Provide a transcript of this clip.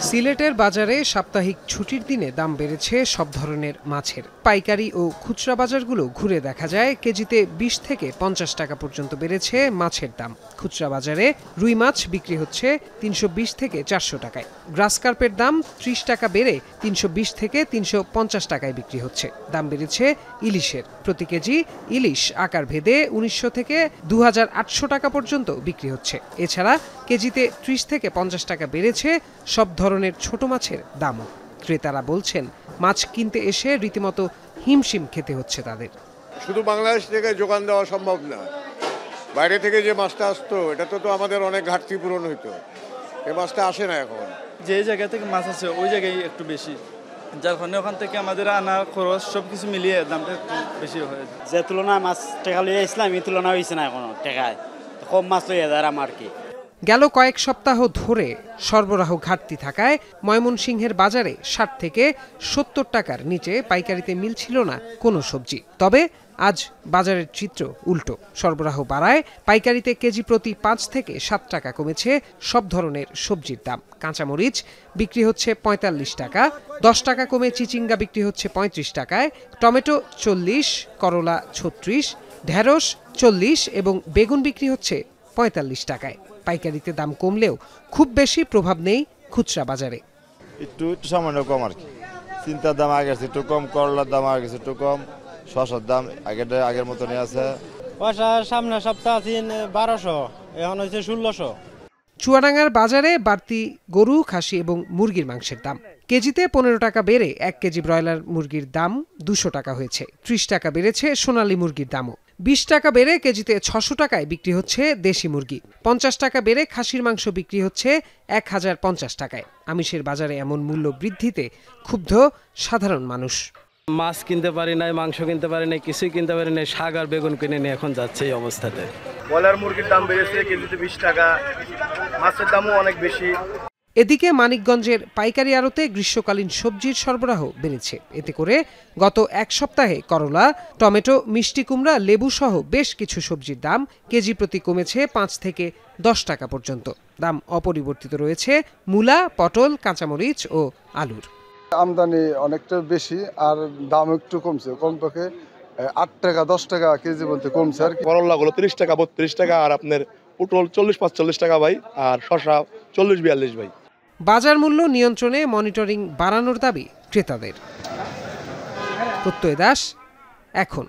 সিলেটের বাজারে সাপ্তাহিক ছুটির দিনে দাম বেড়েছে সব ধরনের মাছের। পাইকারি ও খুচরা বাজারগুলো ঘুরে দেখা যায় কেজিতে ২০ থেকে ৫০ টাকা পর্যন্ত বেড়েছে মাছের দাম। খুচরা বাজারে রুই মাছ বিক্রি হচ্ছে ৩২০ থেকে ৪০০ টাকায়। গ্রাস কার্পের দাম ৩০ টাকা বেড়ে ৩২০ থেকে ৩৫০ টাকায় বিক্রি হচ্ছে। দাম বেড়েছে ইলিশের। প্রতি কেজি ইলিশ আকার ভেদে ১৯০০ থেকে ২৮০০ টাকা পর্যন্ত বিক্রি হচ্ছে। এছাড়া কেজিতে ৩০ থেকে ৫০ টাকা বেড়েছে সব ধরনের ছোট মাছের দামও। ক্রেতারা বলছেন মাছ কিনতে এসে রীতিমতো হিমশিম খেতে হচ্ছে তাদের। শুধু বাংলাদেশ থেকে যোগান দেওয়া সম্ভব না, বাইরে থেকে যে মাছটা আসতো এটা তো আমাদের অনেক ঘাটতি পূরণ হইতো, এই মাছটা আসে না এখন। যে জায়গা থেকে মাছ আছে ওই জায়গায় একটু বেশি, যার কারণে ওখান থেকে আমাদের আনা খরচ সবকিছু মিলিয়ে দামটা একটু বেশি হয়ে যায়। যে তুলনায় মাছ টাকা লইয়া ইসলাম এই তুলনা হয়েছে না, এখনো টাকায় কম মাছ লইয়া যায় আমার কি। গেল কয়েক সপ্তাহ ধরে সরবরাহ ঘাটতি থাকায় ময়মনসিংহের বাজারে ৬০ থেকে ৭০ টাকার নিচে পাইকারিতে মিলছিল না কোনো সবজি। তবে আজ বাজারের চিত্র উল্টো। সরবরাহ বাড়ায় পাইকারিতে কেজি প্রতি ৫ থেকে ৭ টাকা কমেছে সব ধরনের সবজির দাম। কাঁচামরিচ বিক্রি হচ্ছে ৪৫ টাকা, ১০ টাকা কমে চিচিঙ্গা বিক্রি হচ্ছে ৩৫ টাকায়, টমেটো ৪০, করলা ৩৬, ঢেঁড়স ৪০ এবং বেগুন বিক্রি হচ্ছে ৪৫ টাকায়। পাইকারিতে দাম কমলেও খুব বেশি প্রভাব নেই খুচরা বাজারে। একটু সামান্য কম আর কি। চিন্তার দাম আগের একটু কম, করলার দাম আগের একটু কম, শসার দাম আগের মতনই আছে। পয়সা সামনে সপ্তাহ ১২০০, এখন হচ্ছে ১৬০০। চুয়াডাঙ্গার বাজারে বাড়তি গরু, খাসি এবং মুরগির মাংসের দাম। কেজিতে ১৫ টাকা বেড়ে ১ কেজি ব্রয়লার মুরগির দাম ২০০ টাকা হয়েছে। ৩০ টাকা বেড়েছে সোনালী মুরগির দামও। ২০ টাকা বেড়ে কেজিতে ৬০০ টাকায় বিক্রি হচ্ছে দেশি মুরগি। ৫০ টাকা বেড়ে খাসির মাংস বিক্রি হচ্ছে ১০৫০ টাকায়। আমিষের বাজারে এমন মূল্য বৃদ্ধিতে ক্ষুব্ধ সাধারণ মানুষ। মাছ কিনতে পারি নাই, মাংস কিনতে পারি নাই, কিছুই কিনতে পারি নাই, শাক আর বেগুন কিনে নিয়ে এখন যাচ্ছে এই অবস্থাতে। ব্রয়লার মুরগির দাম বেড়েছে কেজিতে ২০ টাকা, মাছের দামও অনেক বেশি। এদিকে মানিকগঞ্জের পাইকারি আড়তে গ্রীষ্মকালীন সবজির সরবরাহ বেড়েছে। এতে করে গত এক সপ্তাহে করলা, টমেটো, মিষ্টি কুমড়া, লেবু সহ বেশ কিছু সবজির দাম কেজি প্রতি কমেছে ৫ থেকে ১০ টাকা পর্যন্ত। দাম অপরিবর্তিত রয়েছে মূলা, পটল, কাঁচামরিচ ও আলুর। আমদানি অনেকটা বেশি আর দাম একটু কমছে, কমপক্ষে ৮ টাকা ১০ টাকা কেজি বলতে কমছে আর কি। করলাগুলো ৩০ টাকা ৩২ টাকা, আর আপনার পটল ৪০-৪৫ টাকা ভাই, আর শসা ৪০-৪২ ভাই। বাজার মূল্য নিয়ন্ত্রণে মনিটরিং বাড়ানোর দাবি ক্রেতাদের। প্রত্যয় দাস, এখন।